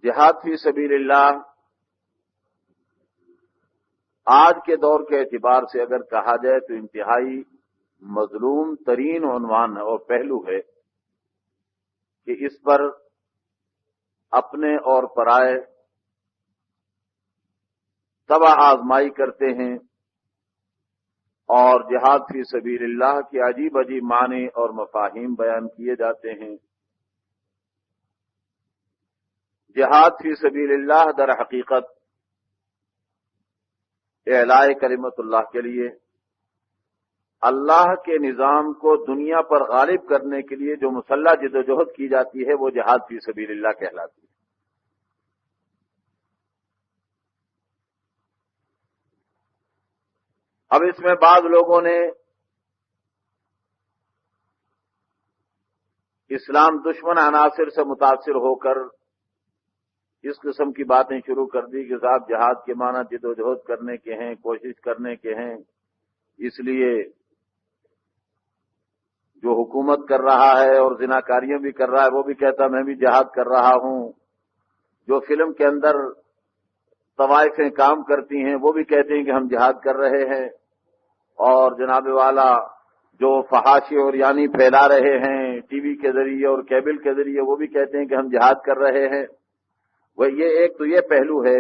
جہاد فی سبیل اللہ آج کے دور کے اعتبار سے اگر کہا جائے تو انتہائی مظلوم ترین عنوان اور پہلو ہے کہ اس پر اپنے اور پرائے تباہ آزمائی کرتے ہیں اور جہاد فی سبیل اللہ کے عجیب عجیب معنی اور مفاہیم بیان کیے جاتے ہیں۔ جہاد فی سبیل اللہ در حقیقت اعلاء کلمت اللہ کے لیے، اللہ کے نظام کو دنیا پر غالب کرنے کے لیے جو مسلح جدوجہد کی جاتی ہے وہ جہاد فی سبیل اللہ کہلاتی ہے۔ اب اس میں بعض لوگوں نے اسلام دشمن عناصر سے متاثر ہو کر اس قسم کی باتیں شروع کر دی کہ صاحب جہاد کے معنی جدوجہد کرنے کے ہیں، کوشش کرنے کے ہیں، اس لیے جو حکومت کر رہا ہے اور زناکاریاں بھی کر رہا ہے وہ بھی کہتا میں بھی جہاد کر رہا ہوں، جو فلم کے اندر طوائفیں کام کرتی ہیں وہ بھی کہتے ہیں کہ ہم جہاد کر رہے ہیں، اور جناب والا جو فحاشی اور یعنی پھیلا رہے ہیں ٹی وی کے ذریعے اور کیبل کے ذریعے وہ بھی کہتے ہیں کہ ہم جہاد کر رہے ہیں۔ وہ یہ ایک تو یہ پہلو ہے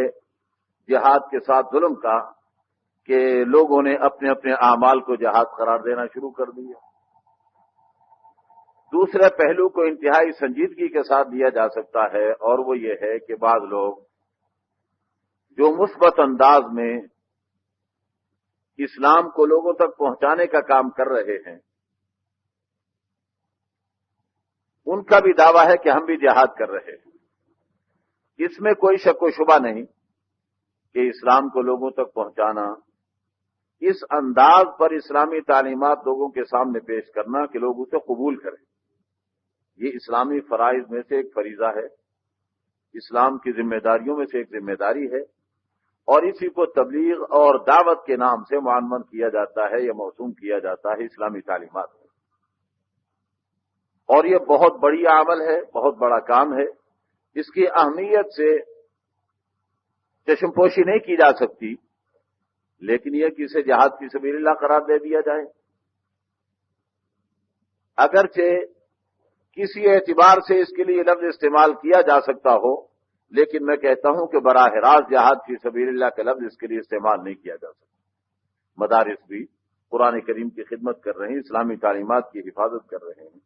جہاد کے ساتھ ظلم کا کہ لوگوں نے اپنے اپنے اعمال کو جہاد قرار دینا شروع کر دیا۔ دوسرے پہلو کو انتہائی سنجیدگی کے ساتھ دیا جا سکتا ہے اور وہ یہ ہے کہ بعض لوگ جو مثبت انداز میں اسلام کو لوگوں تک پہنچانے کا کام کر رہے ہیں ان کا بھی دعویٰ ہے کہ ہم بھی جہاد کر رہے ہیں۔ اس میں کوئی شک و شبہ نہیں کہ اسلام کو لوگوں تک پہنچانا، اس انداز پر اسلامی تعلیمات لوگوں کے سامنے پیش کرنا کہ لوگ اسے قبول کریں، یہ اسلامی فرائض میں سے ایک فریضہ ہے، اسلام کی ذمہ داریوں میں سے ایک ذمہ داری ہے، اور اسی کو تبلیغ اور دعوت کے نام سے معنون کیا جاتا ہے یا موسوم کیا جاتا ہے اسلامی تعلیمات میں۔ اور یہ بہت بڑی عمل ہے، بہت بڑا کام ہے، اس کی اہمیت سے چشم پوشی نہیں کی جا سکتی، لیکن یہ کہ اسے جہاد فی سبیل اللہ قرار دے دیا جائے، اگرچہ کسی اعتبار سے اس کے لیے لفظ استعمال کیا جا سکتا ہو، لیکن میں کہتا ہوں کہ براہ راست جہاد فی سبیل اللہ کا لفظ اس کے لیے استعمال نہیں کیا جا سکتا۔ مدارس بھی قرآن کریم کی خدمت کر رہے ہیں، اسلامی تعلیمات کی حفاظت کر رہے ہیں،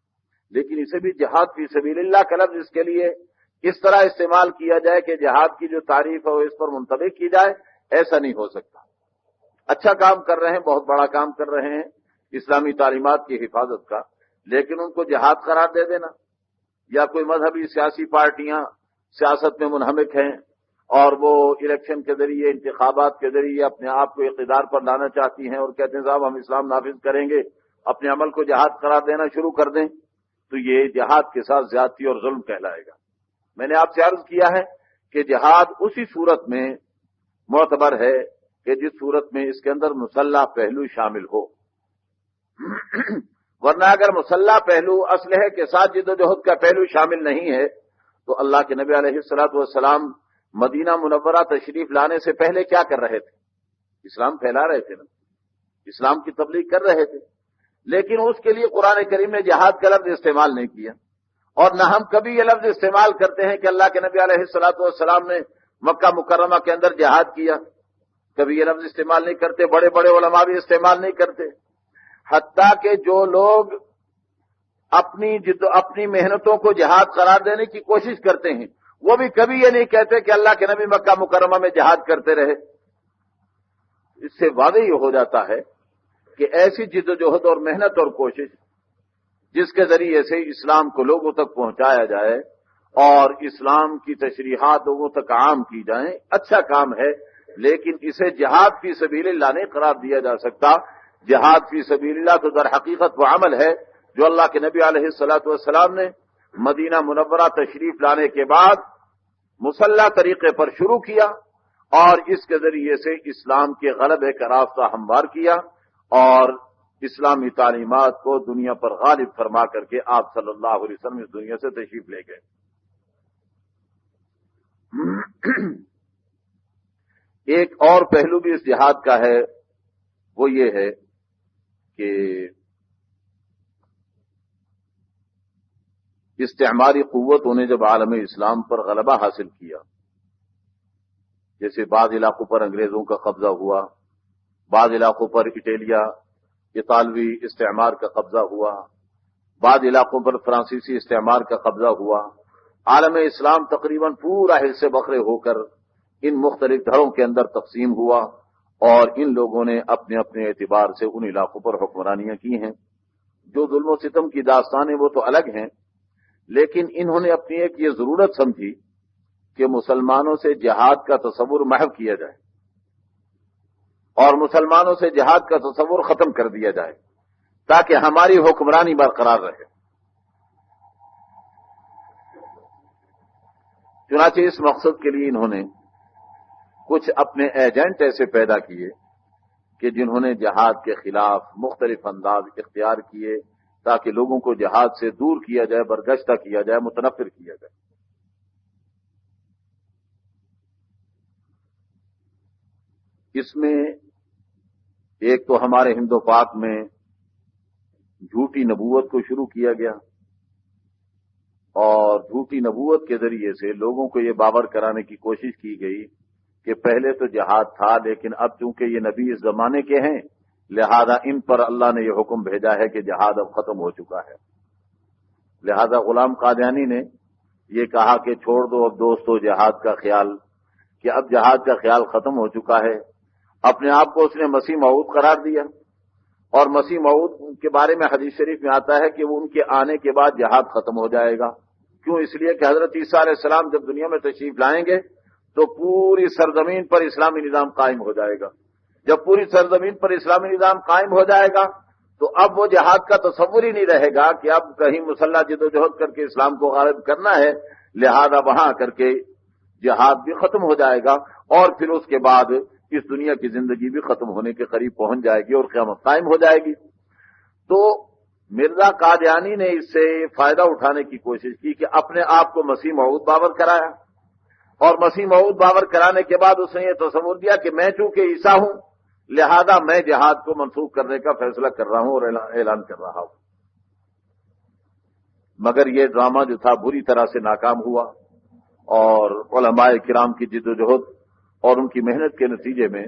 لیکن اسے بھی جہاد فی سبیل اللہ کا لفظ اس کے لیے اس طرح استعمال کیا جائے کہ جہاد کی جو تعریف ہے وہ اس پر منطبق کی جائے، ایسا نہیں ہو سکتا۔ اچھا کام کر رہے ہیں، بہت بڑا کام کر رہے ہیں اسلامی تعلیمات کی حفاظت کا، لیکن ان کو جہاد قرار دے دینا، یا کوئی مذہبی سیاسی پارٹیاں سیاست میں منہمک ہیں اور وہ الیکشن کے ذریعے، انتخابات کے ذریعے اپنے آپ کو اقتدار پر لانا چاہتی ہیں اور کہتے ہیں صاحب ہم اسلام نافذ کریں گے، اپنے عمل کو جہاد قرار دینا شروع کر دیں، تو یہ جہاد کے ساتھ زیادتی اور ظلم کہلائے گا۔ میں نے آپ سے عرض کیا ہے کہ جہاد اسی صورت میں معتبر ہے کہ جس صورت میں اس کے اندر مسلح پہلو شامل ہو، ورنہ اگر مسلح پہلو اسلحے کے ساتھ جدوجہد کا پہلو شامل نہیں ہے تو اللہ کے نبی علیہ الصلوۃ والسلام مدینہ منورہ تشریف لانے سے پہلے کیا کر رہے تھے؟ اسلام پھیلا رہے تھے نا، اسلام کی تبلیغ کر رہے تھے، لیکن اس کے لیے قرآن کریم نے جہاد کا لفظ استعمال نہیں کیا، اور نہ ہم کبھی یہ لفظ استعمال کرتے ہیں کہ اللہ کے نبی علیہ الصلوۃ والسلام نے مکہ مکرمہ کے اندر جہاد کیا، کبھی یہ لفظ استعمال نہیں کرتے، بڑے بڑے علماء بھی استعمال نہیں کرتے، حتیٰ کہ جو لوگ اپنی محنتوں کو جہاد قرار دینے کی کوشش کرتے ہیں وہ بھی کبھی یہ نہیں کہتے کہ اللہ کے نبی مکہ مکرمہ میں جہاد کرتے رہے۔ اس سے واضح یہ ہو جاتا ہے کہ ایسی جدوجہد اور محنت اور کوشش جس کے ذریعے سے اسلام کو لوگوں تک پہنچایا جائے اور اسلام کی تشریحات لوگوں تک عام کی جائیں، اچھا کام ہے، لیکن اسے جہاد فی سبیل اللہ نہیں قرار دیا جا سکتا۔ جہاد فی سبیل اللہ تو در حقیقت وہ عمل ہے جو اللہ کے نبی علیہ الصلوۃ والسلام نے مدینہ منورہ تشریف لانے کے بعد مسلح طریقے پر شروع کیا اور اس کے ذریعے سے اسلام کے غلبے کا راستہ ہموار کیا اور اسلامی تعلیمات کو دنیا پر غالب فرما کر کے آپ صلی اللہ علیہ وسلم اس دنیا سے تشریف لے گئے۔ ایک اور پہلو بھی اس جہاد کا ہے، وہ یہ ہے کہ استعماری قوتوں نے جب عالم اسلام پر غلبہ حاصل کیا، جیسے بعض علاقوں پر انگریزوں کا قبضہ ہوا، بعض علاقوں پر اطالوی استعمار کا قبضہ ہوا، بعض علاقوں پر فرانسیسی استعمار کا قبضہ ہوا، عالم اسلام تقریباً پورا حصے بکھرے ہو کر ان مختلف دھڑوں کے اندر تقسیم ہوا، اور ان لوگوں نے اپنے اپنے اعتبار سے ان علاقوں پر حکمرانیاں کی ہیں۔ جو ظلم و ستم کی داستانیں وہ تو الگ ہیں، لیکن انہوں نے اپنی ایک یہ ضرورت سمجھی کہ مسلمانوں سے جہاد کا تصور محو کیا جائے اور مسلمانوں سے جہاد کا تصور ختم کر دیا جائے تاکہ ہماری حکمرانی برقرار رہے۔ چنانچہ اس مقصد کے لیے انہوں نے کچھ اپنے ایجنٹ ایسے پیدا کیے کہ جنہوں نے جہاد کے خلاف مختلف انداز اختیار کیے تاکہ لوگوں کو جہاد سے دور کیا جائے، برگشتہ کیا جائے، متنفر کیا جائے۔ اس میں ایک تو ہمارے ہند و پاک میں جھوٹی نبوت کو شروع کیا گیا، اور جھوٹی نبوت کے ذریعے سے لوگوں کو یہ باور کرانے کی کوشش کی گئی کہ پہلے تو جہاد تھا، لیکن اب چونکہ یہ نبی اس زمانے کے ہیں لہذا ان پر اللہ نے یہ حکم بھیجا ہے کہ جہاد اب ختم ہو چکا ہے۔ لہذا غلام قادیانی نے یہ کہا کہ چھوڑ دو اب دوستو جہاد کا خیال، کہ اب جہاد کا خیال ختم ہو چکا ہے۔ اپنے آپ کو اس نے مسیح موعود قرار دیا، اور مسیح موعود کے بارے میں حدیث شریف میں آتا ہے کہ وہ ان کے آنے کے بعد جہاد ختم ہو جائے گا۔ کیوں؟ اس لیے کہ حضرت عیسیٰ علیہ السلام جب دنیا میں تشریف لائیں گے تو پوری سرزمین پر اسلامی نظام قائم ہو جائے گا۔ جب پوری سرزمین پر اسلامی نظام قائم ہو جائے گا تو اب وہ جہاد کا تصور ہی نہیں رہے گا کہ اب کہیں مسلح جدوجہد کر کے اسلام کو غالب کرنا ہے، لہذا وہاں کر کے جہاد بھی ختم ہو جائے گا، اور پھر اس کے بعد اس دنیا کی زندگی بھی ختم ہونے کے قریب پہنچ جائے گی اور قیامت قائم ہو جائے گی۔ تو مرزا قادیانی نے اس سے فائدہ اٹھانے کی کوشش کی کہ اپنے آپ کو مسیح موعود باور کرایا، اور مسیح موعود باور کرانے کے بعد اس نے یہ تصور دیا کہ میں چونکہ عیسیٰ ہوں لہذا میں جہاد کو منسوخ کرنے کا فیصلہ کر رہا ہوں اور اعلان کر رہا ہوں۔ مگر یہ ڈرامہ جو تھا بری طرح سے ناکام ہوا، اور علماء کرام کی جد و جہد اور ان کی محنت کے نتیجے میں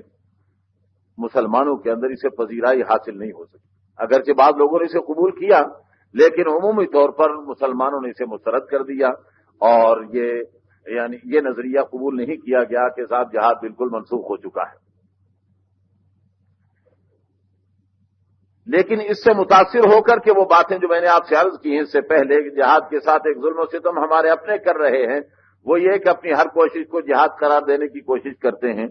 مسلمانوں کے اندر اسے پذیرائی حاصل نہیں ہو سکی۔ اگرچہ بعض لوگوں نے اسے قبول کیا، لیکن عمومی طور پر مسلمانوں نے اسے مسترد کر دیا، اور یہ نظریہ قبول نہیں کیا گیا کہ صاحب جہاد بالکل منسوخ ہو چکا ہے۔ لیکن اس سے متاثر ہو کر کے وہ باتیں جو میں نے آپ سے عرض کی ہیں اس سے پہلے، جہاد کے ساتھ ایک ظلم و ستم ہمارے اپنے کر رہے ہیں، وہ یہ کہ اپنی ہر کوشش کو جہاد قرار دینے کی کوشش کرتے ہیں،